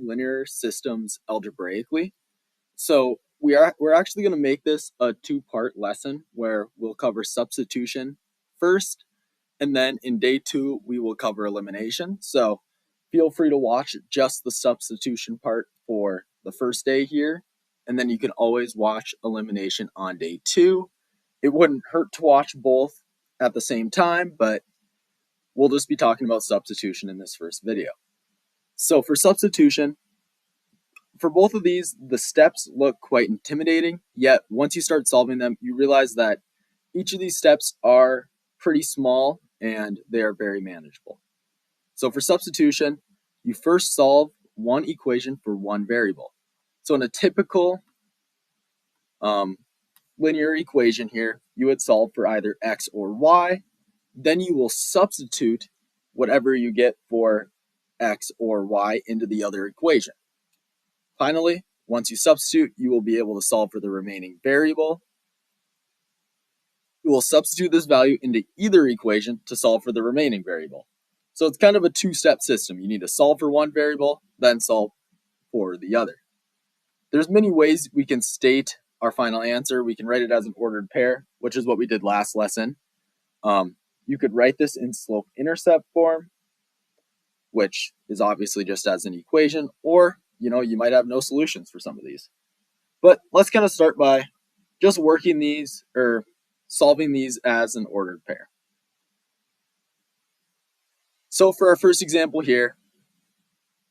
linear systems algebraically. So we're actually going to make this a two-part lesson where we'll cover substitution first, and then in day 2 we will cover elimination. So feel free to watch just the substitution part for the first day here, and then you can always watch elimination on day 2. It wouldn't hurt to watch both at the same time, but we'll just be talking about substitution in this first video. So for substitution, for both of these, the steps look quite intimidating, yet once you start solving them, you realize that each of these steps are pretty small and they are very manageable. So for substitution, you first solve one equation for one variable. So in a typical linear equation here, you would solve for either x or y. Then you will substitute whatever you get for x or y into the other equation. Finally, once you substitute, you will be able to solve for the remaining variable. You will substitute this value into either equation to solve for the remaining variable. So it's kind of a two-step system. You need to solve for one variable, then solve for the other. There's many ways we can state our final answer. We can write it as an ordered pair, which is what we did last lesson. You could write this in slope-intercept form, which is obviously just as an equation, or you might have no solutions for some of these. But let's kind of start by just working these or solving these as an ordered pair. So for our first example here,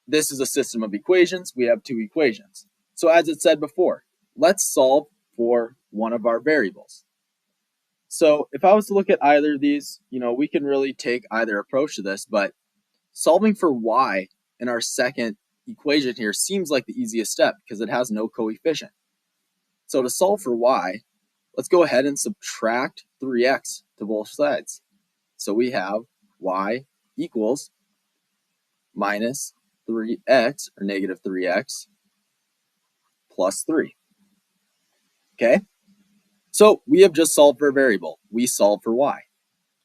this is a system of equations. We have two equations. So as it said before, let's solve for one of our variables. So if I was to look at either of these, we can really take either approach to this, but solving for y in our second equation here seems like the easiest step because it has no coefficient. So to solve for y, let's go ahead and subtract 3x to both sides. So we have y equals minus 3x, or negative 3x, plus 3. Okay? So we have just solved for a variable. We solved for y.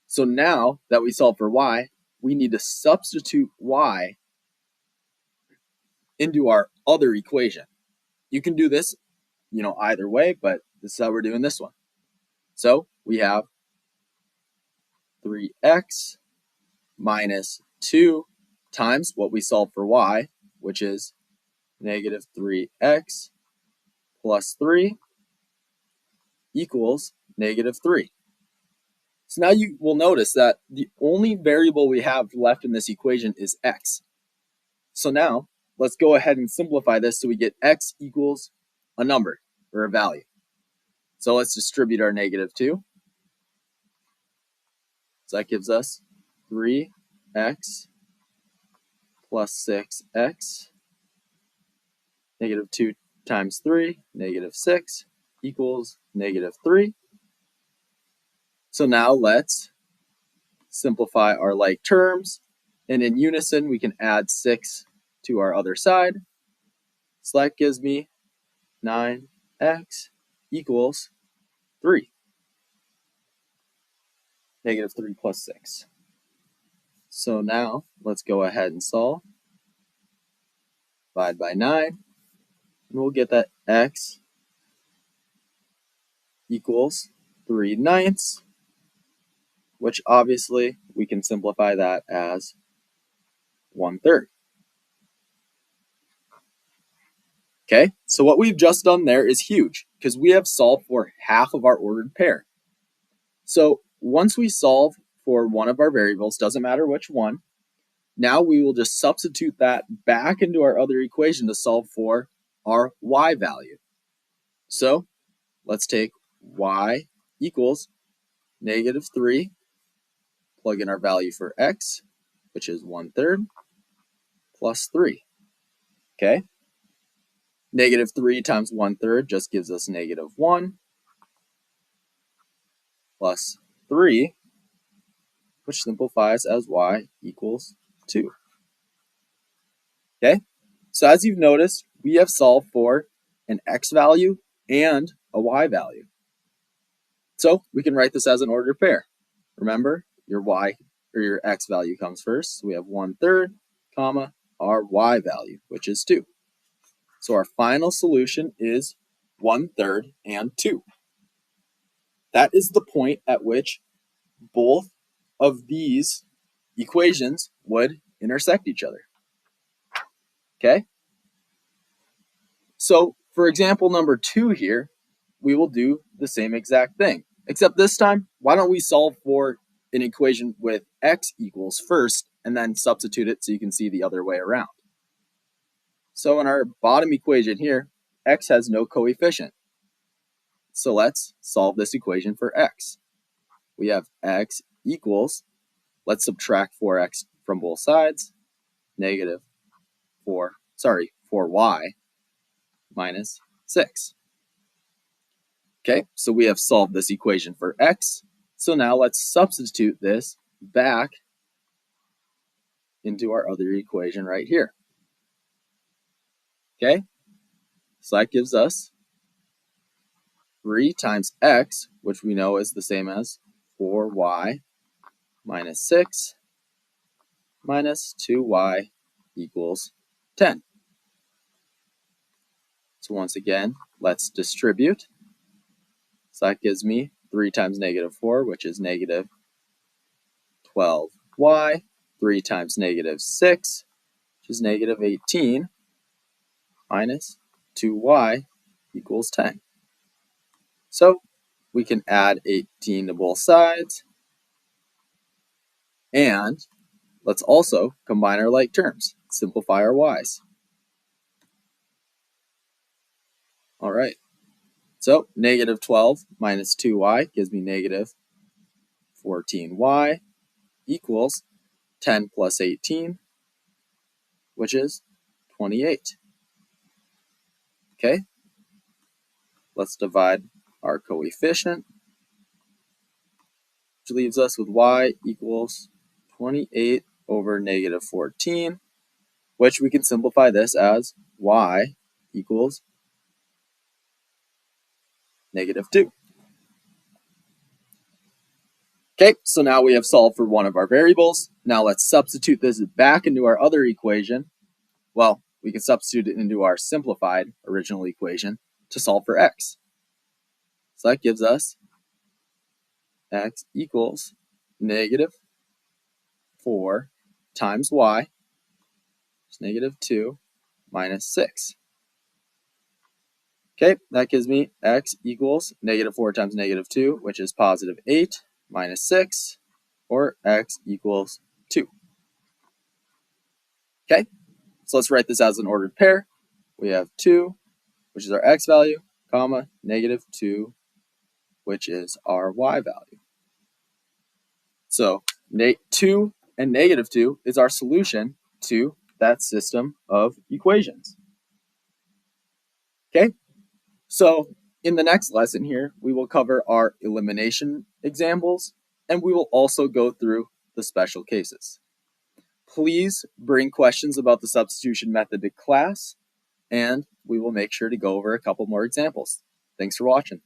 So now that we solved for y, we need to substitute y into our other equation. You can do this, either way, but this is how we're doing this one. So we have 3x minus 2 times what we solved for y, which is negative 3x plus 3 equals negative 3. So now you will notice that the only variable we have left in this equation is x. So now let's go ahead and simplify this so we get x equals a number or a value. So let's distribute our negative 2. So that gives us 3x plus 6x. Negative 2 times 3, negative 6, equals negative 3. So now let's simplify our like terms, and in unison we can add 6 to our other side. So that gives me 9x equals 3. Negative 3 plus 6. So now let's go ahead and solve. Divide by 9, and we'll get that x equals 3/9, which obviously we can simplify that as 1/3. Okay, so what we've just done there is huge because we have solved for half of our ordered pair. So once we solve for one of our variables, doesn't matter which one, now we will just substitute that back into our other equation to solve for our y value. So let's take y equals negative 3, plug in our value for x, which is 1/3, plus 3. Okay? Negative 3 times 1/3 just gives us negative 1, plus 3, which simplifies as y equals 2. Okay? So as you've noticed, we have solved for an x value and a y value. So we can write this as an ordered pair. Remember, your y or your x value comes first. So we have 1/3, comma, our y value, which is 2. So our final solution is 1/3 and 2. That is the point at which both of these equations would intersect each other. Okay? So for example number 2 here, we will do the same exact thing. Except this time, why don't we solve for an equation with x equals first and then substitute it so you can see the other way around. So in our bottom equation here, x has no coefficient. So let's solve this equation for x. We have x equals, let's subtract 4x from both sides, negative 4y minus 6. Okay, so we have solved this equation for x. So now let's substitute this back into our other equation right here. Okay, so that gives us 3 times x, which we know is the same as 4y minus 6 minus 2y equals 10. So once again, let's distribute. So that gives me 3 times negative 4, which is negative 12y, 3 times negative 6, which is negative 18, minus 2y equals 10. So we can add 18 to both sides, and let's also combine our like terms, simplify our y's. All right, so negative 12 minus 2y gives me negative 14y equals 10 plus 18, which is 28. Okay, let's divide our coefficient, which leaves us with y equals 28 over negative 14, which we can simplify this as y equals negative 2. Okay, so now we have solved for one of our variables. Now let's substitute this back into our other equation. Well, we can substitute it into our simplified original equation to solve for x. So that gives us x equals negative 4 times y, which is negative 2, minus 6. Okay, that gives me x equals negative 4 times negative 2, which is positive 8, minus 6, or x equals 2. Okay, so let's write this as an ordered pair. We have 2, which is our x value, comma, negative 2, which is our y value. So 2 and negative 2 is our solution to that system of equations. Okay, so in the next lesson here, we will cover our elimination examples, and we will also go through the special cases. Please bring questions about the substitution method to class, and we will make sure to go over a couple more examples. Thanks for watching.